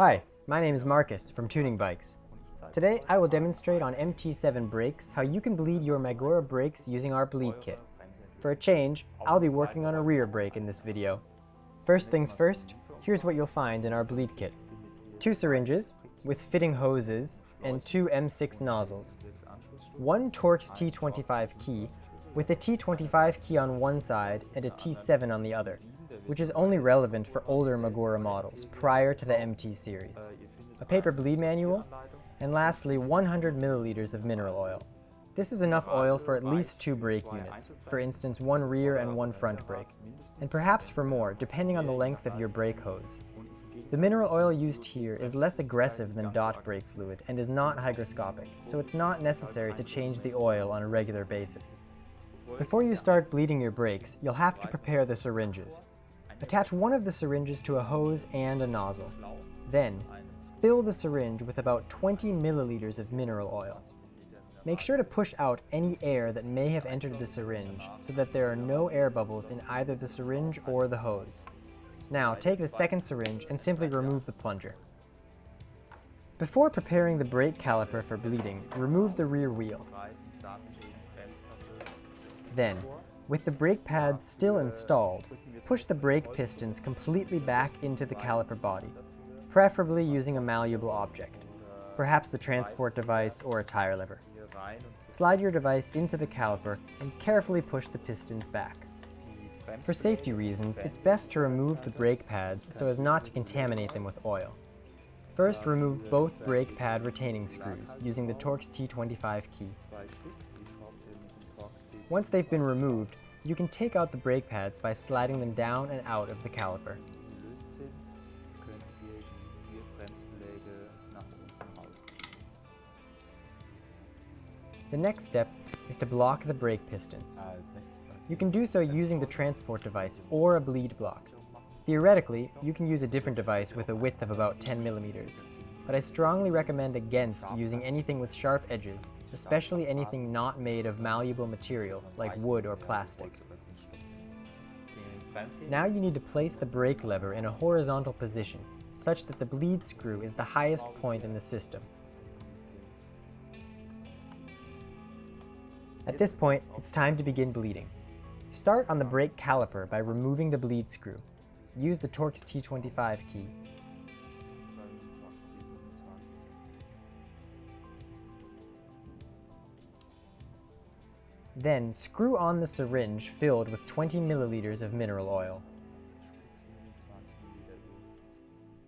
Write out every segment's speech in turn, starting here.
Hi, my name is Marcus from Tuning Bikes. Today I will demonstrate on MT7 brakes how you can bleed your Magura brakes using our bleed kit. For a change, I'll be working on a rear brake in this video. First things first, here's what you'll find in our bleed kit. 2 syringes with fitting hoses and 2 M6 nozzles. 1 Torx T25 key with a T25 key on one side and a T7 on the other, which is only relevant for older Magura models prior to the MT series. A paper bleed manual, and lastly 100 milliliters of mineral oil. This is enough oil for at least 2 brake units, for instance 1 rear and 1 front brake, and perhaps for more depending on the length of your brake hose. The mineral oil used here is less aggressive than dot brake fluid and is not hygroscopic, so it's not necessary to change the oil on a regular basis. Before you start bleeding your brakes, you'll have to prepare the syringes. Attach one of the syringes to a hose and a nozzle. Then, fill the syringe with about 20 milliliters of mineral oil. Make sure to push out any air that may have entered the syringe so that there are no air bubbles in either the syringe or the hose. Now, take the second syringe and simply remove the plunger. Before preparing the brake caliper for bleeding, remove the rear wheel. Then, with the brake pads still installed, push the brake pistons completely back into the caliper body, preferably using a malleable object, perhaps the transport device or a tire lever. Slide your device into the caliper and carefully push the pistons back. For safety reasons, it's best to remove the brake pads so as not to contaminate them with oil. First, remove both brake pad retaining screws using the Torx T25 key. Once they've been removed, you can take out the brake pads by sliding them down and out of the caliper. The next step is to block the brake pistons. You can do so using the transport device or a bleed block. Theoretically, you can use a different device with a width of about 10 millimeters, but I strongly recommend against using anything with sharp edges, especially anything not made of malleable material like wood or plastic. Now you need to place the brake lever in a horizontal position, such that the bleed screw is the highest point in the system. At this point, it's time to begin bleeding. Start on the brake caliper by removing the bleed screw. Use the Torx T25 key. Then screw on the syringe filled with 20 milliliters of mineral oil.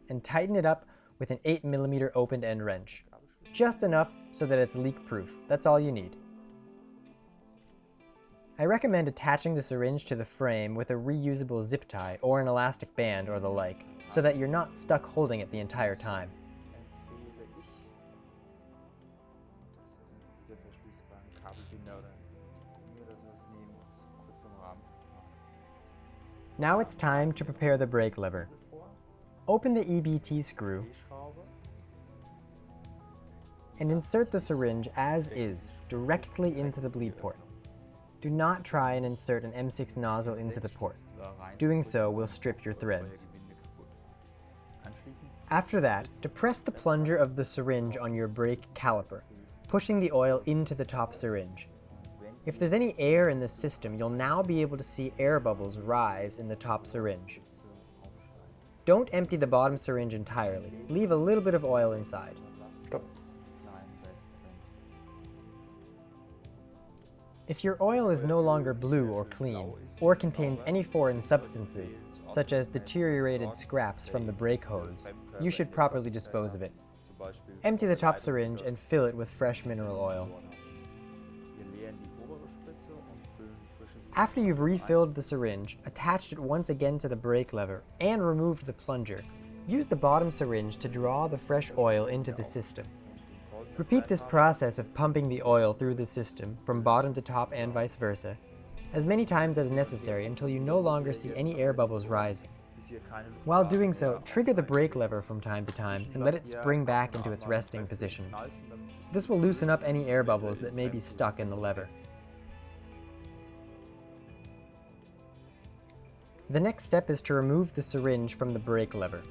And tighten it up with an 8mm opened end wrench. Just enough so that it's leak-proof. That's all you need. I recommend attaching the syringe to the frame with a reusable zip tie or an elastic band or the like, so that you're not stuck holding it the entire time. Now it's time to prepare the brake lever. Open the EBT screw and insert the syringe as is directly into the bleed port. Do not try and insert an M6 nozzle into the port. Doing so will strip your threads. After that, depress the plunger of the syringe on your brake caliper, pushing the oil into the top syringe. If there's any air in the system, you'll now be able to see air bubbles rise in the top syringe. Don't empty the bottom syringe entirely. Leave a little bit of oil inside. If your oil is no longer blue or clean, or contains any foreign substances, such as deteriorated scraps from the brake hose, you should properly dispose of it. Empty the top syringe and fill it with fresh mineral oil. After you've refilled the syringe, attached it once again to the brake lever, and removed the plunger, use the bottom syringe to draw the fresh oil into the system. Repeat this process of pumping the oil through the system, from bottom to top and vice versa, as many times as necessary until you no longer see any air bubbles rising. While doing so, trigger the brake lever from time to time and let it spring back into its resting position. This will loosen up any air bubbles that may be stuck in the lever. The next step is to remove the syringe from the brake lever.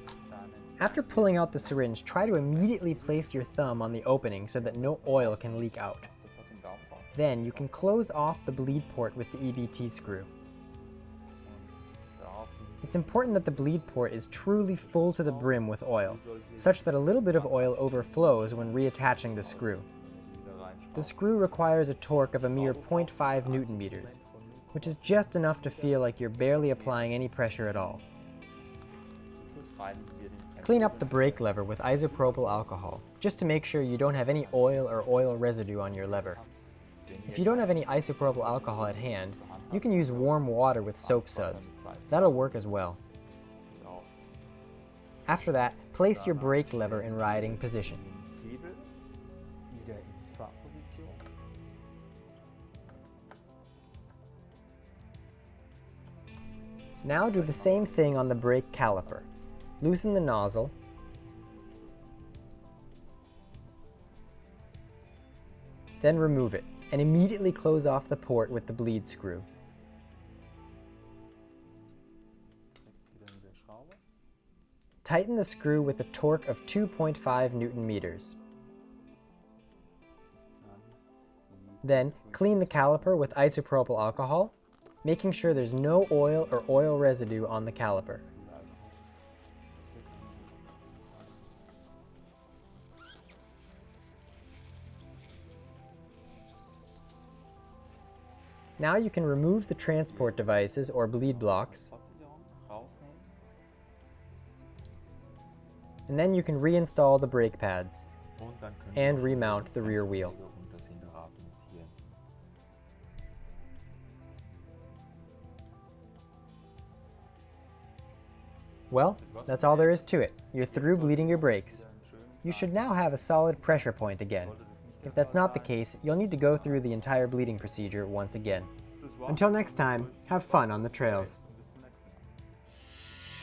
After pulling out the syringe, try to immediately place your thumb on the opening so that no oil can leak out. Then you can close off the bleed port with the EBT screw. It's important that the bleed port is truly full to the brim with oil, such that a little bit of oil overflows when reattaching the screw. The screw requires a torque of a mere 0.5 Newton meters, which is just enough to feel like you're barely applying any pressure at all. Clean up the brake lever with isopropyl alcohol, just to make sure you don't have any oil or oil residue on your lever. If you don't have any isopropyl alcohol at hand, you can use warm water with soap suds. That'll work as well. After that, place your brake lever in riding position. Now do the same thing on the brake caliper. Loosen the nozzle, then remove it, and immediately close off the port with the bleed screw. Tighten the screw with a torque of 2.5 Newton meters. Then clean the caliper with isopropyl alcohol, making sure there's no oil or oil residue on the caliper. Now you can remove the transport devices or bleed blocks, and then you can reinstall the brake pads and remount the rear wheel. Well, that's all there is to it. You're through bleeding your brakes. You should now have a solid pressure point again. If that's not the case, you'll need to go through the entire bleeding procedure once again. Until next time, have fun on the trails.